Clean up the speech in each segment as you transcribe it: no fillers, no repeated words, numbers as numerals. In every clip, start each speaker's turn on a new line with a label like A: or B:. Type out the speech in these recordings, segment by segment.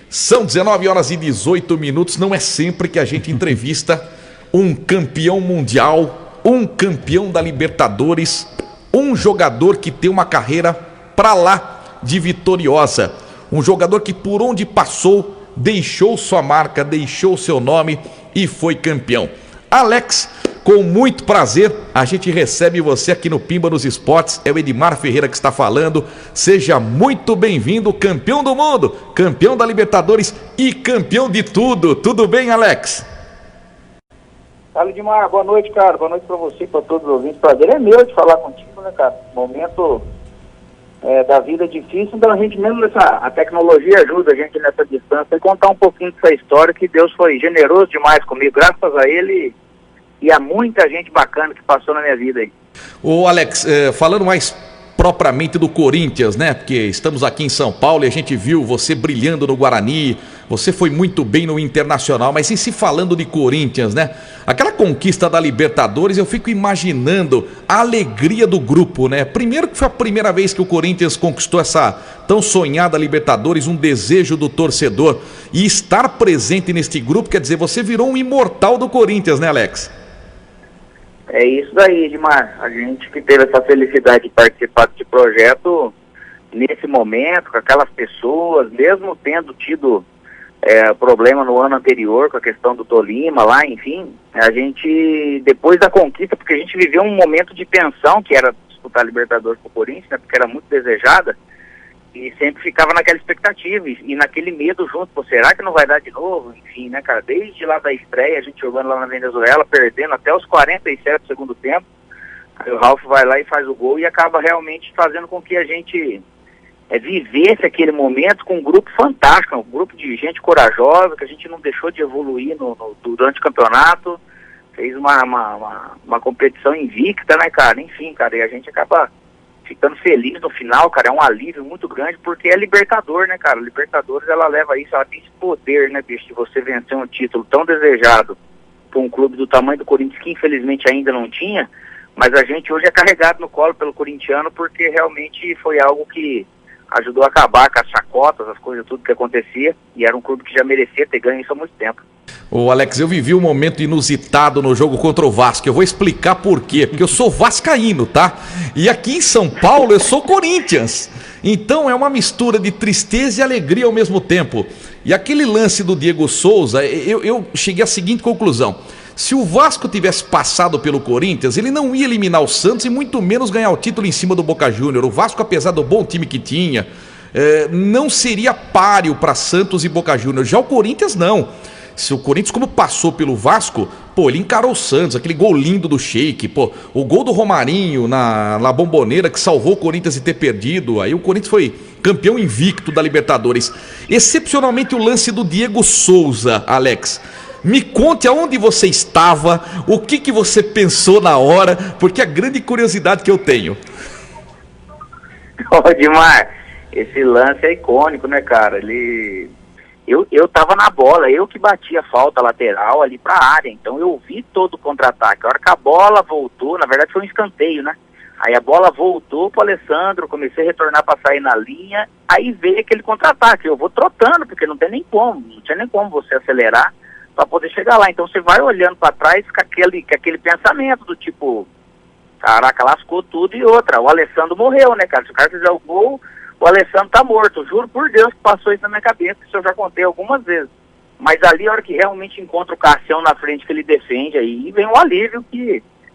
A: São 19 horas e 18 minutos. Não é sempre que a gente entrevista um campeão mundial, um campeão da Libertadores, um jogador que tem uma carreira pra lá de vitoriosa. Um jogador que por onde passou, deixou sua marca, deixou seu nome e foi campeão. Alex, com muito prazer, a gente recebe você aqui no Pimba nos Esportes. É o Edmar Ferreira que está falando. Seja muito bem-vindo, campeão do mundo, campeão da Libertadores e campeão de tudo. Tudo bem, Alex?
B: Fala, Edmar. Boa noite, cara. Boa noite para você, para todos os ouvintes. Prazer é meu de falar contigo, né, cara? Momento da vida difícil, então a gente mesmo a tecnologia ajuda a gente nessa distância e contar um pouquinho dessa história que Deus foi generoso demais comigo, graças a Ele e a muita gente bacana que passou na minha vida aí.
A: Ô Alex, falando mais propriamente do Corinthians, né? Porque estamos aqui em São Paulo e a gente viu você brilhando no Guarani, você foi muito bem no Internacional, mas em se falando de Corinthians, né? Aquela conquista da Libertadores, eu fico imaginando a alegria do grupo, né? Primeiro que foi a primeira vez que o Corinthians conquistou essa tão sonhada Libertadores, um desejo do torcedor, e estar presente neste grupo, quer dizer, você virou um imortal do Corinthians, né, Alex?
B: É isso daí, Edmar. A gente que teve essa felicidade de participar desse projeto nesse momento, com aquelas pessoas, mesmo tendo tido problema no ano anterior com a questão do Tolima lá, enfim, a gente, depois da conquista, porque a gente viveu um momento de tensão, que era disputar a Libertadores com o Corinthians, né, porque era muito desejada, e sempre ficava naquela expectativa e naquele medo junto, pô, será que não vai dar de novo? Enfim, né, cara, desde lá da estreia, a gente jogando lá na Venezuela, perdendo até os 47 do segundo tempo, aí o Ralf vai lá e faz o gol e acaba realmente fazendo com que a gente vivesse aquele momento com um grupo fantástico, um grupo de gente corajosa, que a gente não deixou de evoluir durante o campeonato, fez uma competição invicta, né, cara, enfim, cara, e a gente acaba ficando feliz no final, cara, é um alívio muito grande, porque é Libertador, né, cara, Libertadores, ela leva isso, ela tem esse poder, né, bicho, de você vencer um título tão desejado por um clube do tamanho do Corinthians, que infelizmente ainda não tinha, mas a gente hoje é carregado no colo pelo corintiano, porque realmente foi algo que ajudou a acabar com as chacotas, as coisas, tudo que acontecia, e era um clube que já merecia ter ganho isso há muito tempo.
A: Ô Alex, eu vivi um momento inusitado no jogo contra o Vasco, eu vou explicar por quê, porque eu sou vascaíno, tá? E aqui em São Paulo eu sou Corinthians, então é uma mistura de tristeza e alegria ao mesmo tempo. E aquele lance do Diego Souza, eu cheguei à seguinte conclusão: se o Vasco tivesse passado pelo Corinthians, ele não ia eliminar o Santos e muito menos ganhar o título em cima do Boca Júnior. O Vasco, apesar do bom time que tinha, não seria páreo para Santos e Boca Júnior. Já o Corinthians não. Se o Corinthians, como passou pelo Vasco, pô, ele encarou o Santos, aquele gol lindo do Sheik, pô, o gol do Romarinho na Bomboneira que salvou o Corinthians de ter perdido, aí o Corinthians foi campeão invicto da Libertadores. Excepcionalmente o lance do Diego Souza, Alex. Me conte aonde você estava, o que você pensou na hora, porque é a grande curiosidade que eu tenho.
B: Ô, Edmar, esse lance é icônico, né, cara? Eu tava na bola, eu que bati a falta lateral ali pra área, então eu vi todo o contra-ataque. A hora que a bola voltou, na verdade foi um escanteio, né? Aí a bola voltou pro Alessandro, comecei a retornar pra sair na linha, aí veio aquele contra-ataque. Eu vou trotando, porque não tinha nem como você acelerar para poder chegar lá. Então você vai olhando para trás com aquele pensamento do tipo, caraca, lascou tudo. E outra, o Alessandro morreu, né, cara? Se o cara fizer o gol, o Alessandro tá morto. Juro por Deus que passou isso na minha cabeça, isso eu já contei algumas vezes. Mas ali, a hora que realmente encontra o Cassião na frente, que ele defende, aí vem um alívio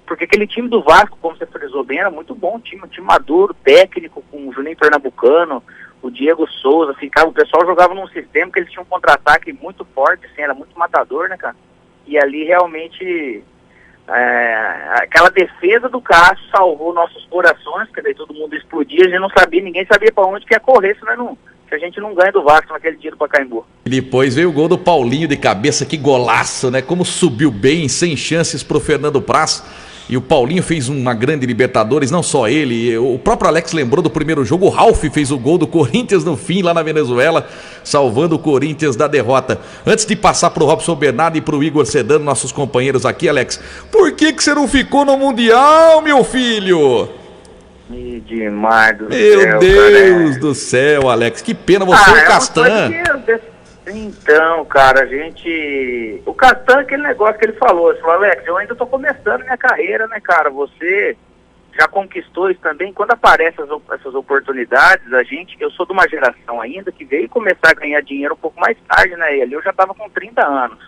B: porque aquele time do Vasco, como você frisou bem, era muito bom, um time maduro, técnico, com o Juninho Pernambucano, o Diego Souza, o pessoal jogava num sistema que eles tinham um contra-ataque muito forte, assim, era muito matador, né, cara? E ali realmente aquela defesa do Cássio salvou nossos corações, porque daí todo mundo explodia, a gente não sabia, ninguém sabia pra onde que ia correr, se a gente não ganha do Vasco naquele dia do Pacaembu.
A: E depois veio o gol do Paulinho de cabeça, que golaço, né? Como subiu bem, sem chances pro Fernando Praz. E o Paulinho fez uma grande Libertadores, não só ele, o próprio Alex lembrou do primeiro jogo, o Ralf fez o gol do Corinthians no fim, lá na Venezuela, salvando o Corinthians da derrota. Antes de passar pro Robson Bernardo e pro Igor Sedano, nossos companheiros aqui, Alex, por que você não ficou no Mundial, meu filho?
B: Edmar do
A: meu
B: céu,
A: Deus
B: cara.
A: do céu, Alex, que pena você e o Castan.
B: Então, cara, o Castan, aquele negócio que ele falou, Alex, eu ainda tô começando minha carreira, né, cara, você já conquistou isso também, quando aparecem essas oportunidades, eu sou de uma geração ainda que veio começar a ganhar dinheiro um pouco mais tarde, né, e ali eu já tava com 30 anos,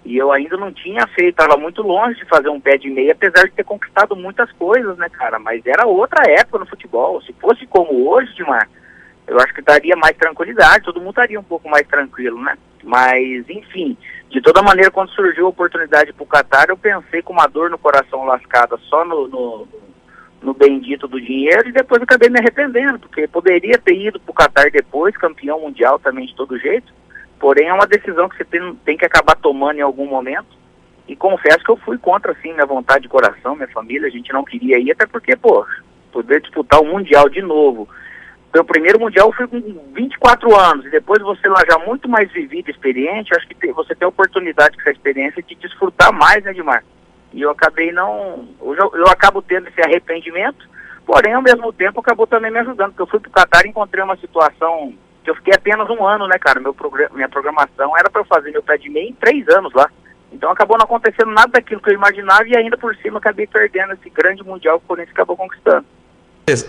B: e eu ainda não tinha feito, tava muito longe de fazer um pé de meia, apesar de ter conquistado muitas coisas, né, cara, mas era outra época no futebol, se fosse como hoje, Dimar, eu acho que daria mais tranquilidade, todo mundo estaria um pouco mais tranquilo, né? Mas, enfim, de toda maneira, quando surgiu a oportunidade para o Qatar, eu pensei com uma dor no coração lascada só no bendito do dinheiro, e depois eu acabei me arrependendo, porque poderia ter ido para o Qatar depois, campeão mundial também de todo jeito, porém é uma decisão que você tem que acabar tomando em algum momento, e confesso que eu fui contra, assim, minha vontade de coração, minha família, a gente não queria ir, até porque, pô, poder disputar o Mundial de novo. Meu primeiro Mundial foi com 24 anos, e depois você lá já muito mais vivido, experiente, acho que você tem a oportunidade com essa experiência de desfrutar mais, né, Edmar? E eu acabei eu acabo tendo esse arrependimento, porém, ao mesmo tempo, acabou também me ajudando, porque eu fui pro Qatar e encontrei uma situação que eu fiquei apenas um ano, né, cara? Minha programação era para eu fazer meu pé de meia em 3 anos lá. Então acabou não acontecendo nada daquilo que eu imaginava, e ainda por cima acabei perdendo esse grande Mundial que o Corinthians acabou conquistando.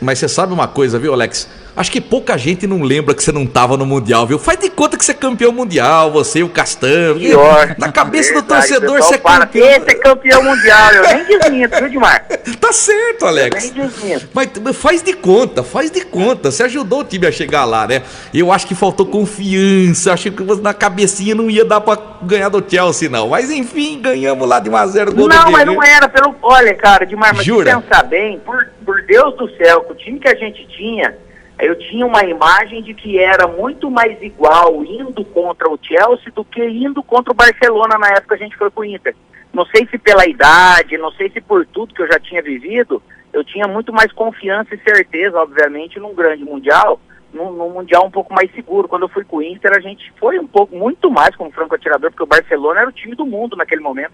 A: Mas você sabe uma coisa, viu, Alex? Acho que pouca gente não lembra que você não estava no Mundial, viu? Faz de conta que você é campeão mundial, você e o Castan.
B: Pior.
A: Na cabeça do
B: Verdade,
A: torcedor, você é campeão.
B: Esse é campeão mundial, eu nem desminto, viu, Dimar?
A: Tá certo, Alex.
B: Eu nem desminto.
A: Mas faz de conta. Você ajudou o time a chegar lá, né? Eu acho que faltou confiança, acho que na cabecinha não ia dar pra ganhar do Chelsea, não. Mas enfim, ganhamos lá de 1-0 gol do
B: Não, mas
A: Dele.
B: não era Olha, cara, Dimar, mas se
A: Jura?
B: pensar bem, por Deus do céu, com o time que a gente tinha, eu tinha uma imagem de que era muito mais igual indo contra o Chelsea do que indo contra o Barcelona na época que a gente foi pro Inter. Não sei se pela idade, não sei se por tudo que eu já tinha vivido, eu tinha muito mais confiança e certeza, obviamente, num grande Mundial, num Mundial um pouco mais seguro. Quando eu fui com o Inter, a gente foi muito mais como franco atirador, porque o Barcelona era o time do mundo naquele momento.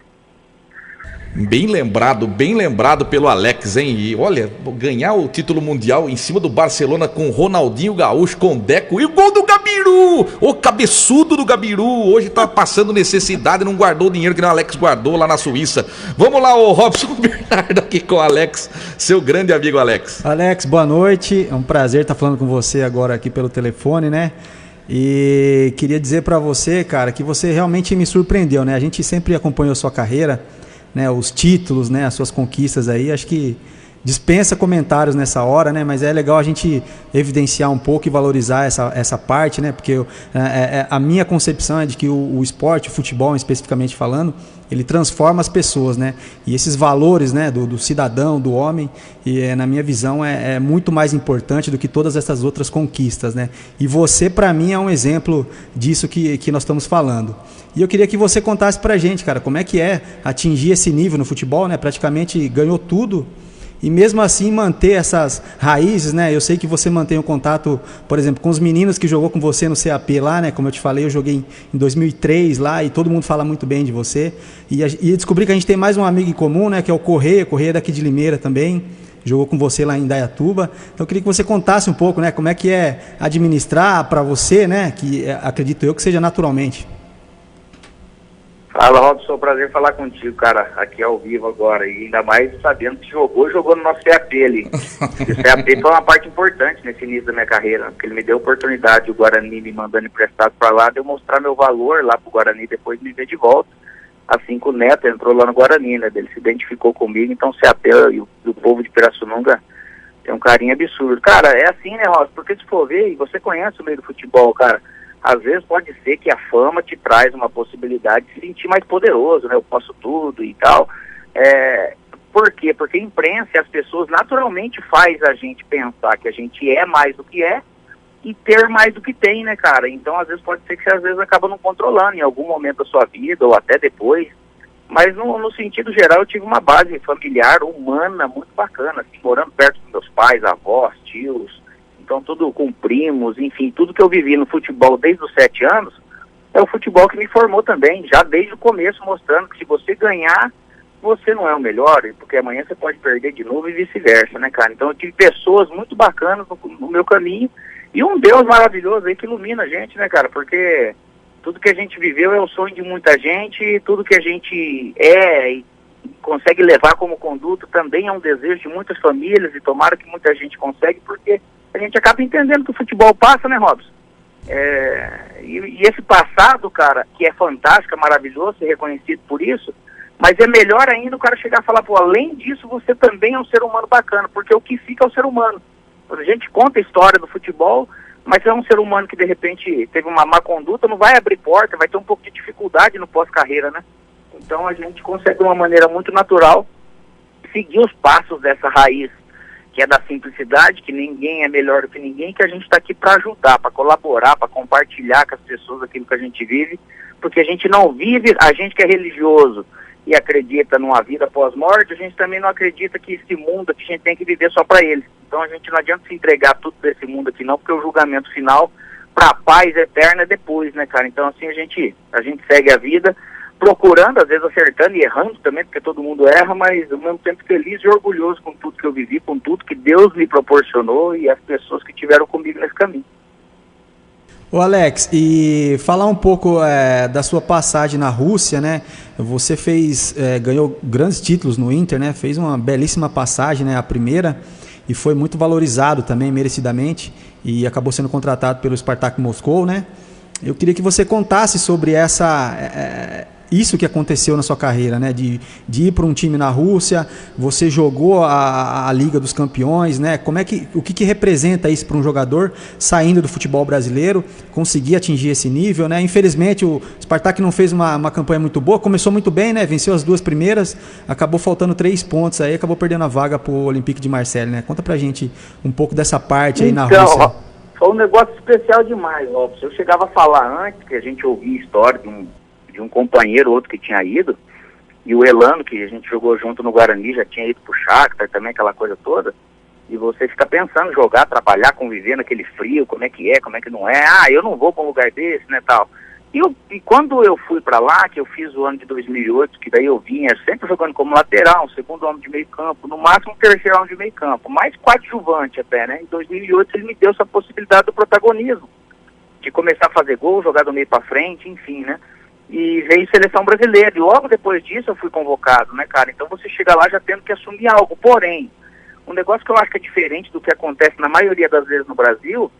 A: Bem lembrado pelo Alex, hein? E olha, ganhar o título mundial em cima do Barcelona com Ronaldinho Gaúcho, com Deco e o gol do Gabiru! O cabeçudo do Gabiru! Hoje tá passando necessidade, não guardou o dinheiro que o Alex guardou lá na Suíça. Vamos lá, o Robson Bernardo aqui com o Alex, seu grande amigo Alex.
C: Alex, boa noite. É um prazer estar falando com você agora aqui pelo telefone, né? E queria dizer pra você, cara, que você realmente me surpreendeu, né? A gente sempre acompanhou sua carreira, né, os títulos, né, as suas conquistas aí, acho que dispensa comentários nessa hora, né, mas é legal a gente evidenciar um pouco e valorizar essa parte, né, porque a minha concepção é de que o esporte, o futebol especificamente falando, ele transforma as pessoas, né, e esses valores, né, do cidadão, do homem, na minha visão é muito mais importante do que todas essas outras conquistas, né, e você para mim é um exemplo disso que nós estamos falando. E eu queria que você contasse pra gente, cara, como é que é atingir esse nível no futebol, né, praticamente ganhou tudo, e mesmo assim manter essas raízes, né? Eu sei que você mantém o contato, por exemplo, com os meninos que jogou com você no CAP lá, né? Como eu te falei, eu joguei em 2003 lá e todo mundo fala muito bem de você. E descobri que a gente tem mais um amigo em comum, né? Que é o Correia é daqui de Limeira também. Jogou com você lá em Indaiatuba. Então eu queria que você contasse um pouco, né? Como é que é administrar para você, né? Que acredito eu que seja naturalmente.
B: Fala, Robson, prazer falar contigo, cara, aqui ao vivo agora, e ainda mais sabendo que jogou no nosso CAP ali. E o CAP foi uma parte importante nesse início da minha carreira, porque ele me deu a oportunidade, o Guarani me mandando emprestado para lá, de eu mostrar meu valor lá pro Guarani, depois me ver de volta. Assim que o Neto entrou lá no Guarani, né, ele se identificou comigo, então o CAP e o povo de Pirassununga tem um carinho absurdo. Cara, é assim, né, Robson, porque se for ver, e você conhece o meio do futebol, cara, às vezes pode ser que a fama te traz uma possibilidade de se sentir mais poderoso, né? Eu posso tudo e tal. Por quê? Porque a imprensa e as pessoas naturalmente faz a gente pensar que a gente é mais do que é e ter mais do que tem, né, cara? Então, às vezes pode ser que você às vezes acaba não controlando em algum momento da sua vida ou até depois. Mas no sentido geral eu tive uma base familiar, humana, muito bacana, assim, morando perto dos meus pais, avós, tios. Então tudo com primos, enfim, tudo que eu vivi no futebol desde os 7 anos, é o futebol que me formou também, já desde o começo, mostrando que se você ganhar, você não é o melhor, porque amanhã você pode perder de novo e vice-versa, né, cara? Então eu tive pessoas muito bacanas no meu caminho, e um Deus maravilhoso aí que ilumina a gente, né, cara? Porque tudo que a gente viveu é o sonho de muita gente, tudo que a gente e consegue levar como conduto também é um desejo de muitas famílias, e tomara que muita gente consegue, porque a gente acaba entendendo que o futebol passa, né, Robson? E esse passado, cara, que é fantástico, é maravilhoso, ser reconhecido por isso, mas é melhor ainda o cara chegar a falar, pô, além disso, você também é um ser humano bacana, porque o que fica é o ser humano. A gente conta a história do futebol, mas é um ser humano que de repente teve uma má conduta, não vai abrir porta, vai ter um pouco de dificuldade no pós-carreira, né? Então a gente consegue de uma maneira muito natural seguir os passos dessa raiz, que é da simplicidade, que ninguém é melhor do que ninguém, que a gente está aqui para ajudar, para colaborar, para compartilhar com as pessoas aquilo que a gente vive, porque a gente não vive, a gente que é religioso e acredita numa vida pós-morte, a gente também não acredita que esse mundo aqui a gente tem que viver só para ele. Então a gente não adianta se entregar tudo desse mundo aqui não, porque o julgamento final para a paz eterna é depois, né, cara? Então assim a gente segue a vida, procurando, às vezes acertando e errando também, porque todo mundo erra, mas ao mesmo tempo feliz e orgulhoso com tudo que eu vivi, com tudo que Deus me proporcionou e as pessoas que tiveram comigo nesse caminho.
C: Ô Alex, e falar um pouco da sua passagem na Rússia, né? Você ganhou grandes títulos no Inter, né? Fez uma belíssima passagem, né? A primeira, e foi muito valorizado também, merecidamente, e acabou sendo contratado pelo Spartak Moscou, né? Eu queria que você contasse sobre isso que aconteceu na sua carreira, né? De ir para um time na Rússia, você jogou a Liga dos Campeões, né? O que representa isso para um jogador saindo do futebol brasileiro, conseguir atingir esse nível, né? Infelizmente o Spartak não fez uma campanha muito boa, começou muito bem, né? Venceu as 2 primeiras, acabou faltando 3 pontos aí, acabou perdendo a vaga para o Olympique de Marseille, né? Conta pra gente um pouco dessa parte aí na Rússia.
B: Foi um negócio especial demais, Robson. Eu chegava a falar antes, que a gente ouvia história de um companheiro, outro que tinha ido, e o Elano, que a gente jogou junto no Guarani, já tinha ido pro Shakhtar também, aquela coisa toda, e você fica pensando, jogar, trabalhar, conviver naquele frio, como é que não é, eu não vou pra um lugar desse, né, tal. E quando eu fui pra lá, que eu fiz o ano de 2008, que daí eu vinha sempre jogando como lateral, um segundo homem de meio campo, no máximo um terceiro homem de meio campo, mais coadjuvante até, né, em 2008 ele me deu essa possibilidade do protagonismo, de começar a fazer gol, jogar do meio pra frente, enfim, né. E veio seleção brasileira, e logo depois disso eu fui convocado, né, cara? Então você chega lá já tendo que assumir algo. Porém, um negócio que eu acho que é diferente do que acontece na maioria das vezes no Brasil,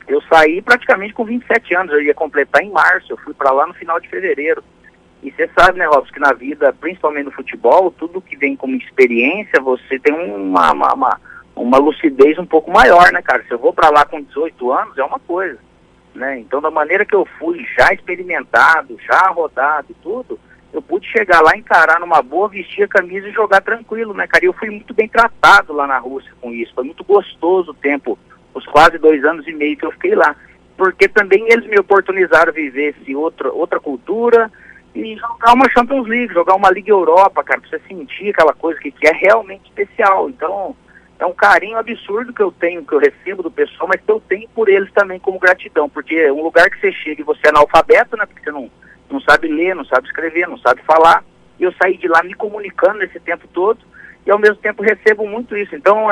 B: eu saí praticamente com 27 anos, eu ia completar em março, eu fui para lá no final de fevereiro. E você sabe, né, Robson, que na vida, principalmente no futebol, tudo que vem como experiência, você tem uma lucidez um pouco maior, né, cara? Se eu vou para lá com 18 anos, é uma coisa. Né? Então, da maneira que eu fui, já experimentado, já rodado e tudo, eu pude chegar lá, encarar numa boa, vestir a camisa e jogar tranquilo, né, cara? E eu fui muito bem tratado lá na Rússia com isso, foi muito gostoso o tempo, os quase 2 anos e meio que eu fiquei lá, porque também eles me oportunizaram viver outra cultura e jogar uma Champions League, jogar uma Liga Europa, cara, pra você sentir aquela coisa que é realmente especial. Então, é um carinho absurdo que eu tenho, que eu recebo do pessoal, mas que eu tenho por eles também como gratidão, porque é um lugar que você chega e você é analfabeto, né, porque você não sabe ler, não sabe escrever, não sabe falar, e eu saí de lá me comunicando nesse tempo todo, e ao mesmo tempo recebo muito isso. Então,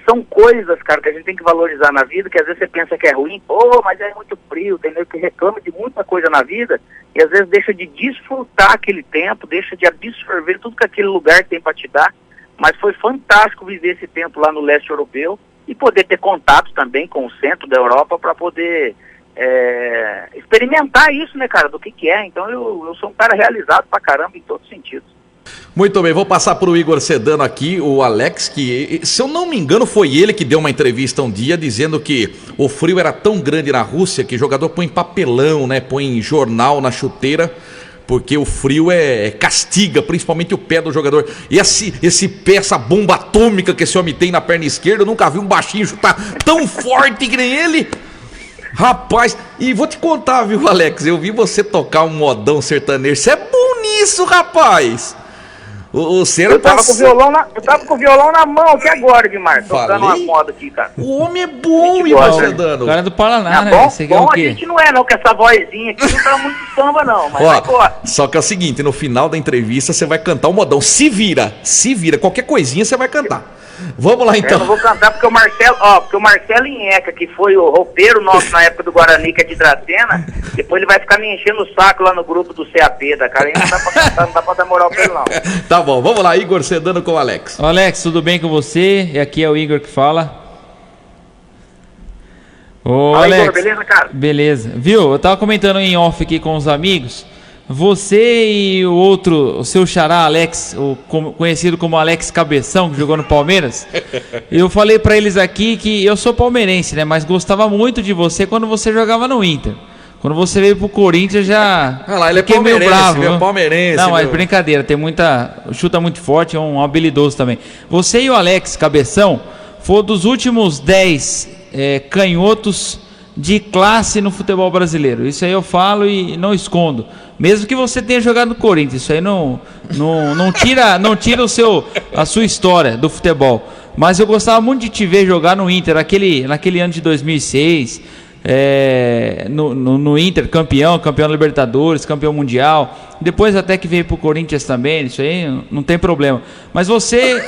B: são coisas, cara, que a gente tem que valorizar na vida, que às vezes você pensa que é ruim, mas é muito frio, tem nego que reclama de muita coisa na vida, e às vezes deixa de desfrutar aquele tempo, deixa de absorver tudo que aquele lugar tem para te dar. Mas foi fantástico viver esse tempo lá no leste europeu e poder ter contato também com o centro da Europa para poder experimentar isso, né, cara, do que é. Então eu sou um cara realizado pra caramba em todos os sentidos.
A: Muito bem, vou passar para o Igor Sedano aqui, o Alex, que, se eu não me engano, foi ele que deu uma entrevista um dia dizendo que o frio era tão grande na Rússia que o jogador põe papelão, né, põe jornal na chuteira, porque o frio castiga, principalmente o pé do jogador. E esse pé, essa bomba atômica que esse homem tem na perna esquerda, eu nunca vi um baixinho chutar tão forte que nem ele. Rapaz, e vou te contar, viu, Alex, eu vi você tocar um modão sertanejo, você é bom nisso, rapaz.
B: Eu tava com o violão na mão aqui agora, Guimar. Tocando uma moda aqui, cara.
A: O homem é bom, Igor Sedano.
D: O cara do Paraná, né?
B: Bom a gente não é, não, com essa vozinha aqui não tá muito samba, não. Mas
A: só que é o seguinte, no final da entrevista você vai cantar o modão. Se vira. Qualquer coisinha você vai cantar. Vamos lá
B: Eu
A: então.
B: não vou cantar porque o Marcelo Inheca, que foi o roupeiro nosso na época do Guarani, que é de Dracena, depois ele vai ficar me enchendo o saco lá no grupo do CAP da cara, e não dá pra cantar, não dá pra dar moral pra ele não.
A: Tá bom, vamos lá, Igor Sedano com o Alex.
D: Ô, Alex, tudo bem com você? E aqui é o Igor que fala. Ô,
B: Fala,
D: Alex,
B: Igor, beleza, cara?
D: beleza. Viu, eu tava comentando em off aqui com os amigos. Você e o seu xará Alex, conhecido como Alex Cabeção, que jogou no Palmeiras. Eu falei pra eles aqui que eu sou palmeirense, né? Mas gostava muito de você quando você jogava no Inter. Quando você veio pro Corinthians já...
A: Ah lá, ele é
D: fiquei meio
A: palmeirense,
D: bravo,
A: ele é
D: viu?
A: palmeirense.
D: Não, mas
A: meu.
D: brincadeira, chuta muito forte, é um habilidoso também. Você e o Alex Cabeção foram dos últimos 10 canhotos de classe no futebol brasileiro. Isso aí eu falo e não escondo. Mesmo que você tenha jogado no Corinthians, isso aí não tira a sua história do futebol. Mas eu gostava muito de te ver jogar no Inter, naquele ano de 2006, no Inter, campeão da Libertadores, campeão mundial. Depois até que veio pro Corinthians também, isso aí não tem problema. Mas você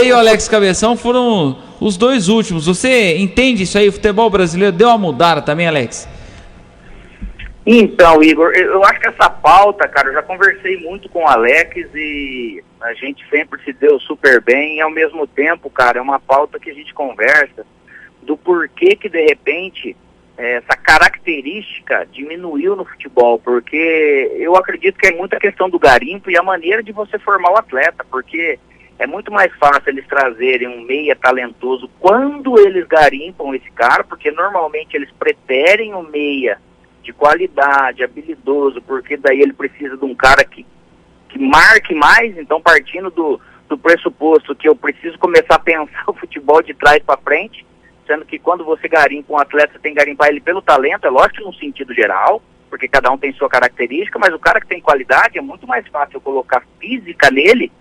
D: e o Alex Cabeção foram os dois últimos. Você entende isso aí? O futebol brasileiro deu uma mudada também, Alex?
B: Então, Igor, eu acho que essa pauta, cara, eu já conversei muito com o Alex e a gente sempre se deu super bem e ao mesmo tempo, cara, é uma pauta que a gente conversa do porquê que de repente essa característica diminuiu no futebol, porque eu acredito que é muita questão do garimpo e a maneira de você formar o atleta, porque é muito mais fácil eles trazerem um meia talentoso quando eles garimpam esse cara, porque normalmente eles preferem um meia de qualidade, habilidoso, porque daí ele precisa de um cara que marque mais. Então, partindo do pressuposto que eu preciso começar a pensar o futebol de trás para frente, sendo que quando você garimpa um atleta, você tem que garimpar ele pelo talento, é lógico que no sentido geral, porque cada um tem sua característica, mas o cara que tem qualidade é muito mais fácil eu colocar física nele,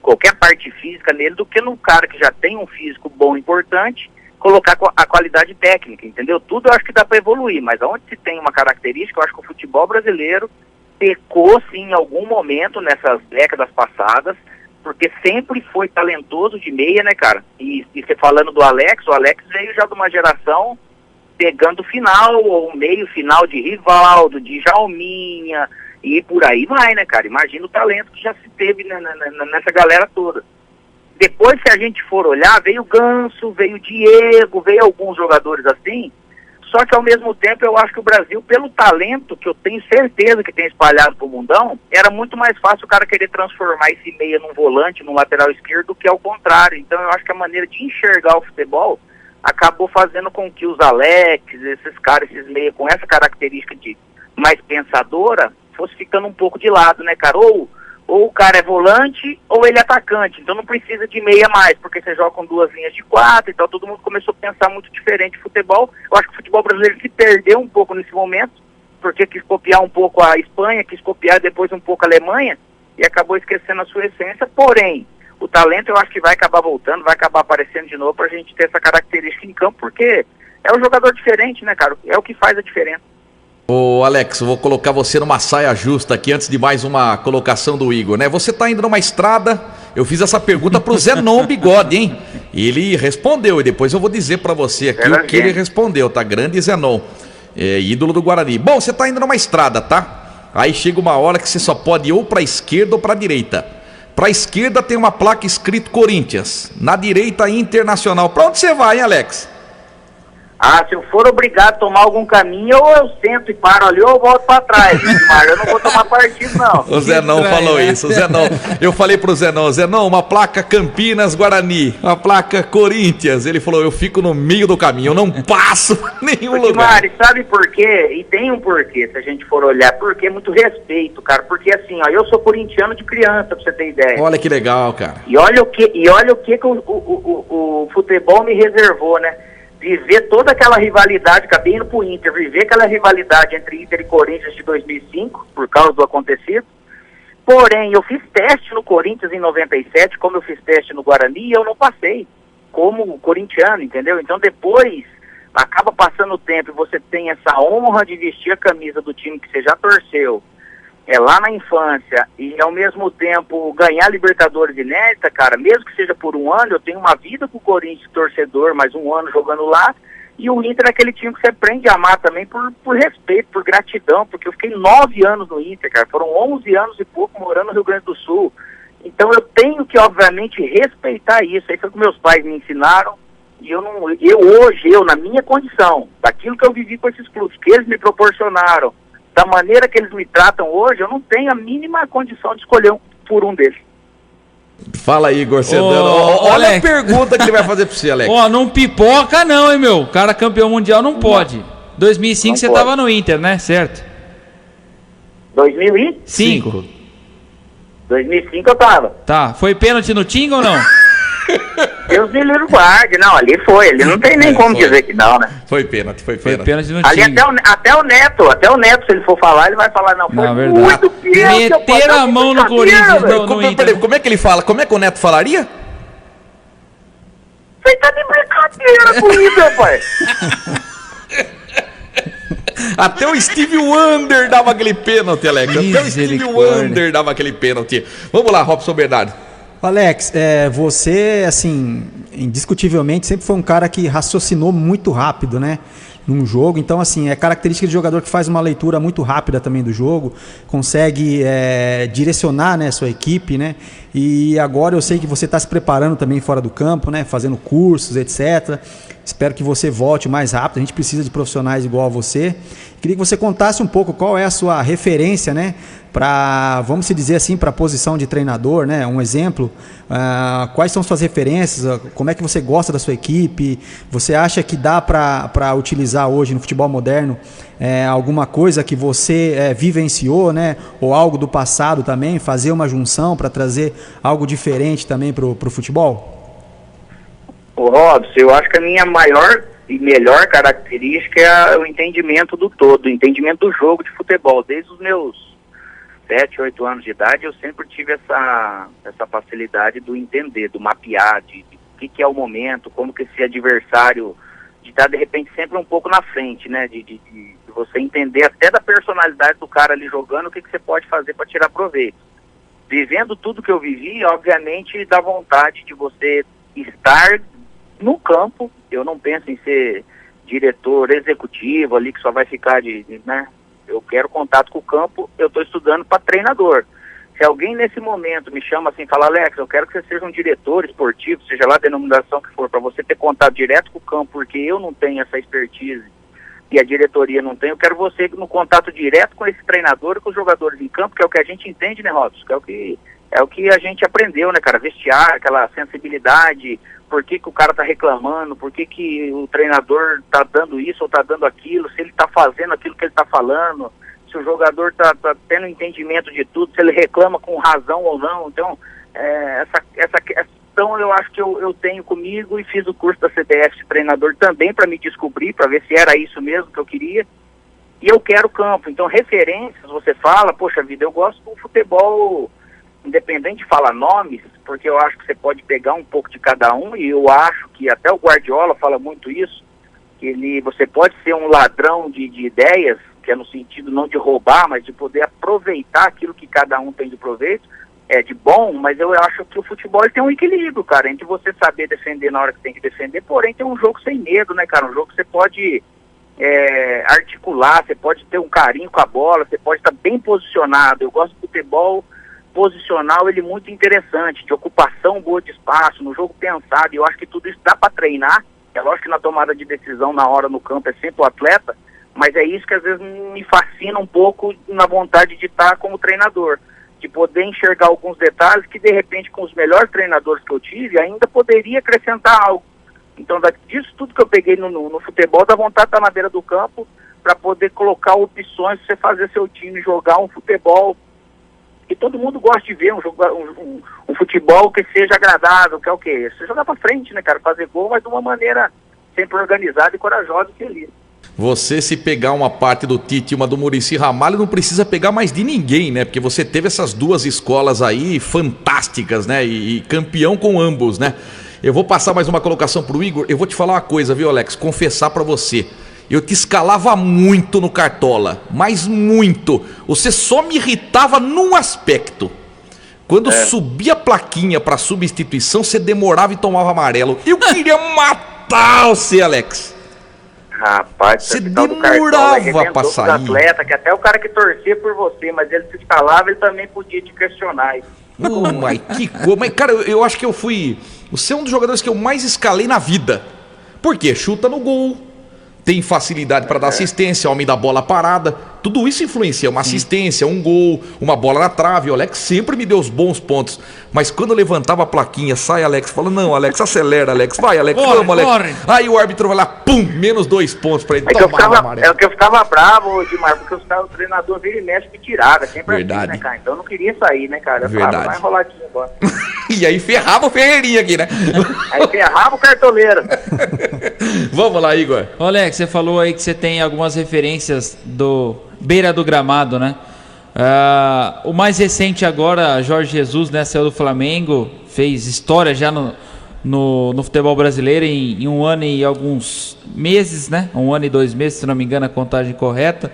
B: qualquer parte física nele, do que no cara que já tem um físico bom, importante, colocar a qualidade técnica, entendeu? Tudo eu acho que dá para evoluir, mas onde se tem uma característica, eu acho que o futebol brasileiro pecou sim em algum momento nessas décadas passadas, porque sempre foi talentoso de meia, né, cara? E você falando do Alex, o Alex veio já de uma geração pegando final, ou meio final de Rivaldo, de Jalminha, e por aí vai, né, cara? Imagina o talento que já se teve nessa galera toda. Depois, se a gente for olhar, veio Ganso, veio Diego, veio alguns jogadores assim, só que ao mesmo tempo eu acho que o Brasil, pelo talento que eu tenho certeza que tem espalhado pro mundão, era muito mais fácil o cara querer transformar esse meia num volante, num lateral esquerdo, do que ao contrário. Então eu acho que a maneira de enxergar o futebol acabou fazendo com que os Alex, esses caras, esses meia com essa característica de mais pensadora, fosse ficando um pouco de lado, né, cara? Ou o cara é volante ou ele é atacante, então não precisa de meia mais, porque você joga com duas linhas de 4, então todo mundo começou a pensar muito diferente de futebol. Eu acho que o futebol brasileiro se perdeu um pouco nesse momento, porque quis copiar um pouco a Espanha, quis copiar depois um pouco a Alemanha, e acabou esquecendo a sua essência. Porém, o talento eu acho que vai acabar voltando, vai acabar aparecendo de novo pra gente ter essa característica em campo, porque é um jogador diferente, né, cara? É o que faz a diferença.
A: Ô Alex, eu vou colocar você numa saia justa aqui antes de mais uma colocação do Igor, né? Você tá indo numa estrada, eu fiz essa pergunta pro Zenon Bigode, hein? Ele respondeu, e depois eu vou dizer pra você aqui o que ele respondeu, tá? Grande Zenon, ídolo do Guarani. Bom, você tá indo numa estrada, tá? Aí chega uma hora que você só pode ir ou pra esquerda ou pra direita. Pra esquerda tem uma placa escrito Corinthians, na direita Internacional. Pra onde você vai, hein, Alex?
B: Ah, se eu for obrigado a tomar algum caminho, ou eu sento e paro ali, ou eu volto pra trás, Edmar. Eu não vou tomar partido, não.
A: O Zenon falou isso, o Zenon. Eu falei pro Zenon, uma placa Campinas Guarani, uma placa Corinthians. Ele falou, eu fico no meio do caminho, eu não passo nenhum lugar.
B: Edmar, sabe por quê? E tem um porquê, se a gente for olhar, porque é muito respeito, cara. Porque assim, ó, eu sou corintiano de criança, pra você ter ideia.
A: Olha que legal, cara.
B: E olha o que o futebol me reservou, né? Viver toda aquela rivalidade, acabei indo pro Inter, viver aquela rivalidade entre Inter e Corinthians de 2005, por causa do acontecido. Porém, eu fiz teste no Corinthians em 97, como eu fiz teste no Guarani, e eu não passei como corintiano, entendeu? Então depois, acaba passando o tempo e você tem essa honra de vestir a camisa do time que você já torceu, lá na infância e ao mesmo tempo ganhar a Libertadores inédita, cara, mesmo que seja por um ano, eu tenho uma vida com o Corinthians torcedor, mais um ano jogando lá, e o Inter é aquele time que você aprende a amar também por respeito, por gratidão, porque eu fiquei 9 anos no Inter, cara, foram 11 anos e pouco morando no Rio Grande do Sul, então eu tenho que, obviamente, respeitar isso, aí foi o que meus pais me ensinaram, e eu, na minha condição, daquilo que eu vivi com esses clubes, que eles me proporcionaram, da maneira que eles me tratam hoje, eu não tenho a mínima condição de escolher por um deles.
A: Fala aí, Igor Sedano. Olha Alex, a pergunta que ele vai fazer pra você, Alex.
D: Não pipoca não, hein, meu? O cara campeão mundial não pode. 2005 você tava no Inter, né? Certo?
B: 2005? 2005 eu tava.
D: Tá, foi pênalti no Tinga ou não?
B: Deus me livre guarde, não, ali não tem nem como dizer que não, né?
A: Foi pênalti no
B: ali até o Neto, se ele for falar, ele vai falar, não, foi muito pênalti.
D: Meteram a mão no Corinthians,
A: como é que ele fala? Como é que o Neto falaria?
B: Você tá de brincadeira comigo, rapaz.
A: Até o Steve Wonder dava aquele pênalti, Alex. Até o Steve Wonder dava aquele pênalti. Vamos lá, Robson Bernardo.
C: Alex, você, assim, indiscutivelmente sempre foi um cara que raciocinou muito rápido, né, num jogo. Então, assim, é característica de jogador que faz uma leitura muito rápida também do jogo, consegue direcionar, né, sua equipe, né. E agora eu sei que você está se preparando também fora do campo, né, fazendo cursos, etc. Espero que você volte mais rápido. A gente precisa de profissionais igual a você. Queria que você contasse um pouco qual é a sua referência, né, para, vamos dizer assim, para a posição de treinador, né? Um exemplo, quais são suas referências, como é que você gosta da sua equipe, você acha que dá para utilizar hoje no futebol moderno alguma coisa que você vivenciou, né? Ou algo do passado também, fazer uma junção para trazer algo diferente também para o futebol?
B: Ô Robson, eu acho que a minha maior e melhor característica é o entendimento do todo, o entendimento do jogo de futebol. Desde os meus 7, 8 anos de idade, eu sempre tive essa facilidade do entender, do mapear, de que é o momento, como que esse adversário, de estar de repente sempre um pouco na frente, né, de você entender até da personalidade do cara ali jogando, o que você pode fazer para tirar proveito. Vivendo tudo que eu vivi, obviamente dá vontade de você estar no campo. Eu não penso em ser diretor executivo ali que só vai ficar né? Eu quero contato com o campo, eu estou estudando para treinador. Se alguém nesse momento me chama assim e fala, Alex, eu quero que você seja um diretor esportivo, seja lá a denominação que for, para você ter contato direto com o campo, porque eu não tenho essa expertise e a diretoria não tem, eu quero você no contato direto com esse treinador e com os jogadores em campo, que é o que a gente entende, né, Robson? Que é o que a gente aprendeu, né, cara? Vestiário, aquela sensibilidade, por que o cara tá reclamando, por que o treinador tá dando isso ou tá dando aquilo, se ele tá fazendo aquilo que ele tá falando, se o jogador tá tendo entendimento de tudo, se ele reclama com razão ou não. Então, essa questão eu acho que eu tenho comigo, e fiz o curso da CBF de treinador também para me descobrir, para ver se era isso mesmo que eu queria. E eu quero campo. Então, referências, você fala, poxa vida, eu gosto do futebol, independente de falar nomes, porque eu acho que você pode pegar um pouco de cada um, e eu acho que até o Guardiola fala muito isso, que você pode ser um ladrão de ideias, que é no sentido não de roubar, mas de poder aproveitar aquilo que cada um tem de proveito, de bom, mas eu acho que o futebol tem um equilíbrio, cara, entre você saber defender na hora que tem que defender, porém tem um jogo sem medo, né, cara, um jogo que você pode articular, você pode ter um carinho com a bola, você pode estar bem posicionado. Eu gosto do futebol posicional, ele muito interessante, de ocupação boa de espaço, no jogo pensado, e eu acho que tudo isso dá para treinar. É lógico que na tomada de decisão, na hora no campo, é sempre o atleta, mas é isso que às vezes me fascina um pouco na vontade de estar como treinador, de poder enxergar alguns detalhes que de repente com os melhores treinadores que eu tive, ainda poderia acrescentar algo. Então disso tudo que eu peguei no futebol, dá vontade de estar na beira do campo para poder colocar opções, você fazer seu time jogar um futebol que todo mundo gosta de ver, um futebol que seja agradável, que é o quê? Você jogar pra frente, né, cara? Fazer gol, mas de uma maneira sempre organizada e corajosa e feliz.
A: Você, se pegar uma parte do Tite e uma do Muricy Ramalho, não precisa pegar mais de ninguém, né? Porque você teve essas duas escolas aí fantásticas, né? E campeão com ambos, né? Eu vou passar mais uma colocação pro Igor. Eu vou te falar uma coisa, viu, Alex? Confessar pra você. eu te escalava muito no Cartola, mas muito. Você só me irritava num aspecto. Quando subia a plaquinha pra substituição, você demorava e tomava amarelo. Eu queria matar você, Alex.
B: Rapaz,
A: você
B: demorava
A: pra sair.
B: Atleta, que até o cara que torcia por você, mas ele se escalava, ele também podia te questionar.
A: Mas que coisa. Mas, cara, eu acho que eu fui... Você é um dos jogadores que eu mais escalei na vida. Por quê? Chuta no gol, tem facilidade para dar assistência, homem da bola parada. Tudo isso influencia. Uma assistência, um gol, uma bola na trave. O Alex sempre me deu os bons pontos. Mas quando eu levantava a plaquinha, sai Alex, fala, não, Alex, acelera, Alex. Vai, Alex, vamos, Alex. Corre. Aí o árbitro vai lá, pum, menos 2 pontos para ele tomar amarelo.
B: É o que eu ficava bravo, Edmar, porque o treinador vira e mexe me tirava. Sempre
A: verdade.
B: Assim, né, cara? Então eu não queria sair, né, cara? Eu
A: verdade.
B: Falava, vai enroladinho agora.
A: E aí ferrava o Ferreirinha aqui, né?
B: Aí ferrava o cartoleiro.
A: Vamos lá, Igor.
D: Ô, Alex, você falou aí que você tem algumas referências do beira do gramado, né? O mais recente agora, Jorge Jesus, né? Saiu do Flamengo, fez história já no futebol brasileiro em 1 ano e alguns meses, né? 1 ano e 2 meses, se não me engano, a contagem correta.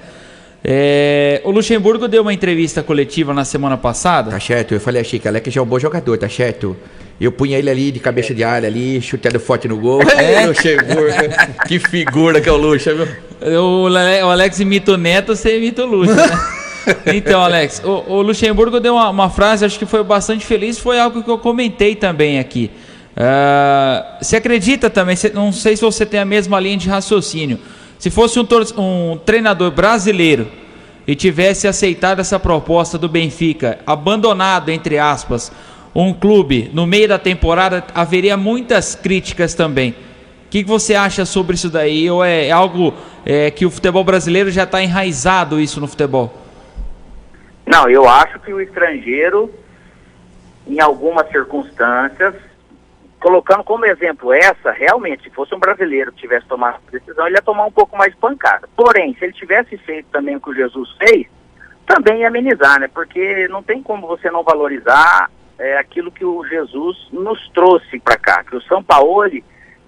D: O Luxemburgo deu uma entrevista coletiva na semana passada.
A: Tá certo, eu falei, achei que Alex já é um bom jogador, tá certo? Eu punha ele ali de cabeça de área ali, chutando forte no gol. Luxemburgo, que figura que é o Luxa, viu?
D: O Alex imita o Neto, você imita o Luxa, né? Então, Alex, o Luxemburgo deu uma frase, acho que foi bastante feliz, foi algo que eu comentei também aqui. Você acredita também, não sei se você tem a mesma linha de raciocínio, se fosse um treinador brasileiro e tivesse aceitado essa proposta do Benfica, abandonado, entre aspas, um clube no meio da temporada, haveria muitas críticas também. O que você acha sobre isso daí? Ou é algo que o futebol brasileiro já está enraizado isso no futebol?
B: Não, eu acho que o estrangeiro, em algumas circunstâncias, colocando como exemplo essa, realmente, se fosse um brasileiro que tivesse tomado essa decisão, ele ia tomar um pouco mais de pancada. Porém, se ele tivesse feito também o que o Jesus fez, também ia amenizar, né? Porque não tem como você não valorizar aquilo que o Jesus nos trouxe para cá, que o Sampaoli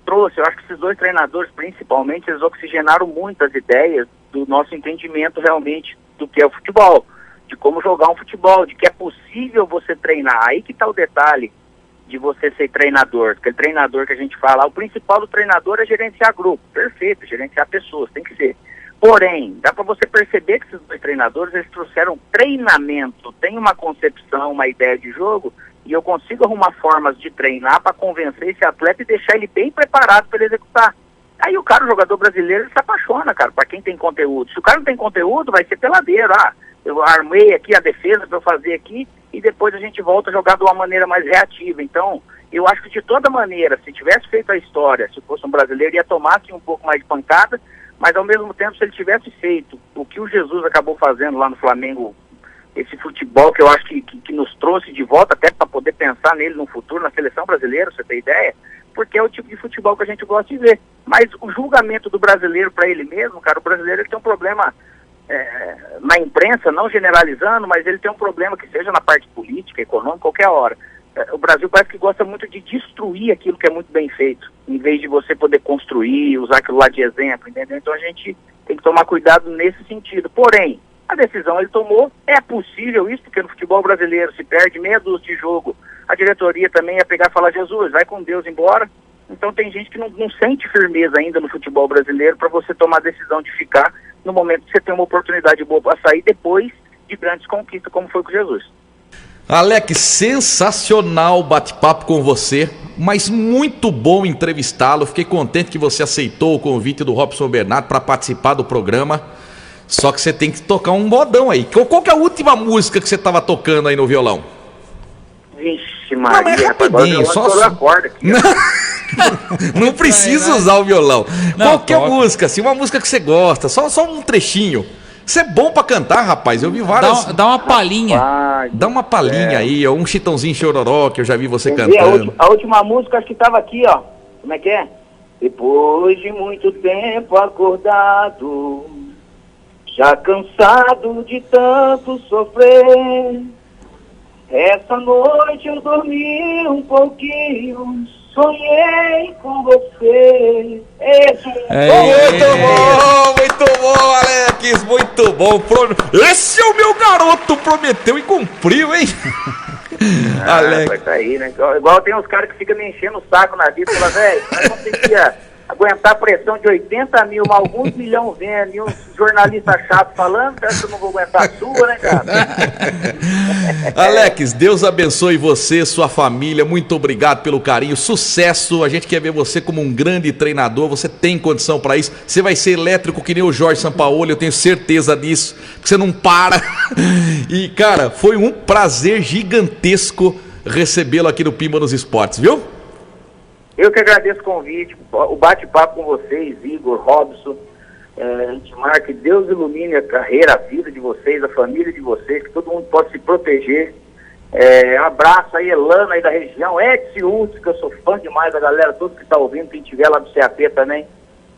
B: trouxe. Eu acho que esses 2 treinadores, principalmente, eles oxigenaram muito as ideias do nosso entendimento realmente do que é o futebol, de como jogar um futebol, de que é possível você treinar. Aí que está o detalhe de você ser treinador, aquele treinador que a gente fala, o principal do treinador é gerenciar grupo, perfeito, gerenciar pessoas, tem que ser. Porém, dá para você perceber que esses 2 treinadores, eles trouxeram treinamento, tem uma concepção, uma ideia de jogo, e eu consigo arrumar formas de treinar para convencer esse atleta e deixar ele bem preparado para ele executar. Aí o cara, o jogador brasileiro, ele se apaixona, cara, para quem tem conteúdo. Se o cara não tem conteúdo, vai ser peladeiro. Eu armei aqui a defesa para eu fazer aqui, e depois a gente volta a jogar de uma maneira mais reativa. Então, eu acho que de toda maneira, se tivesse feito a história, se fosse um brasileiro, ia tomar assim, um pouco mais de pancada, mas ao mesmo tempo, se ele tivesse feito o que o Jesus acabou fazendo lá no Flamengo, esse futebol que eu acho que nos trouxe de volta, até para poder pensar nele no futuro, na seleção brasileira, você tem ideia? Porque é o tipo de futebol que a gente gosta de ver. Mas o julgamento do brasileiro para ele mesmo, cara, o brasileiro ele tem um problema na imprensa, não generalizando, mas ele tem um problema que seja na parte política, econômica, qualquer hora. O Brasil parece que gosta muito de destruir aquilo que é muito bem feito, em vez de você poder construir, usar aquilo lá de exemplo, entendeu? Então a gente tem que tomar cuidado nesse sentido. Porém, a decisão ele tomou, é possível isso, porque no futebol brasileiro se perde meia dúzia de jogo, a diretoria também ia pegar e falar, Jesus, vai com Deus embora. Então tem gente que não sente firmeza ainda no futebol brasileiro para você tomar a decisão de ficar no momento que você tem uma oportunidade boa para sair depois de grandes conquistas, como foi com Jesus.
A: Alex, sensacional bate-papo com você, mas muito bom entrevistá-lo. Fiquei contente que você aceitou o convite do Robson Bernardo para participar do programa. Só que você tem que tocar um modão aí. Qual que é a última música que você estava tocando aí no violão?
B: Vixe, Maria.
A: Não, mas rapidinho, só...
B: aqui,
A: não precisa usar o violão. Qualquer música, assim, uma música que você gosta, só um trechinho. Isso é bom pra cantar, rapaz. Eu vi várias.
D: Dá uma palhinha.
A: Dá uma palhinha aí, ó. Um Chitãozinho Chororó, que eu já vi você cantando.
B: A última música, acho que tava aqui, ó. Como é que é? Depois de muito tempo acordado, já cansado de tanto sofrer, essa noite eu dormi um pouquinho, sonhei com você.
A: Muito bom, Alex, muito bom. Esse é o meu garoto, prometeu e cumpriu, hein?
B: Alex. Vai sair, né? Igual tem uns caras que ficam me enchendo o saco na vida, falam, velho, nós não conseguia aguentar a pressão de 80 mil, mas alguns milhões vendo, e uns jornalistas chatos falando, acho que eu não vou aguentar a sua, né, cara?
A: Alex, Deus abençoe você, sua família, muito obrigado pelo carinho, sucesso, a gente quer ver você como um grande treinador, você tem condição para isso, você vai ser elétrico que nem o Jorge Sampaoli, eu tenho certeza disso, que você não para. E, cara, foi um prazer gigantesco recebê-lo aqui no Pimba nos Esportes, viu?
B: Eu que agradeço o convite, o bate-papo com vocês, Igor, Robson, Edmar, que Deus ilumine a carreira, a vida de vocês, a família de vocês, que todo mundo possa se proteger. Abraço aí, Elana aí da região, Edson Ultz, que eu sou fã demais da galera, todos que estão ouvindo, quem estiver lá do CAP também.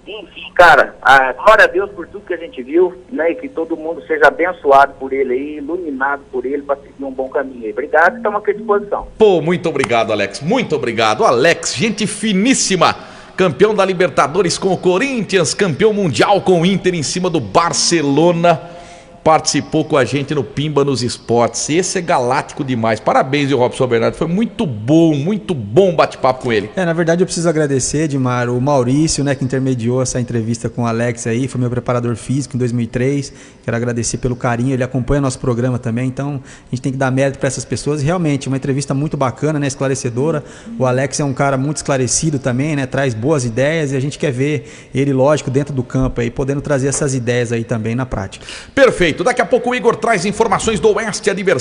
B: Enfim, cara, glória a Deus por tudo que a gente viu, né, e que todo mundo seja abençoado por ele aí, iluminado por ele, para seguir um bom caminho aí. Obrigado, estamos aqui à disposição.
A: Pô, muito obrigado, Alex, muito obrigado. Alex, gente finíssima, campeão da Libertadores com o Corinthians, campeão mundial com o Inter em cima do Barcelona, participou com a gente no Pimba nos Esportes. Esse é galáctico demais. Parabéns, Robson Bernardo. Foi muito bom bate-papo com ele.
C: Na verdade, eu preciso agradecer, Edmar, o Maurício, né, que intermediou essa entrevista com o Alex aí, foi meu preparador físico em 2003. Quero agradecer pelo carinho, ele acompanha nosso programa também, então a gente tem que dar mérito para essas pessoas. E realmente, uma entrevista muito bacana, né, esclarecedora. O Alex é um cara muito esclarecido também, né, traz boas ideias e a gente quer ver ele, lógico, dentro do campo aí, podendo trazer essas ideias aí também na prática.
A: Perfeito. Daqui a pouco o Igor traz informações do Oeste Adversário.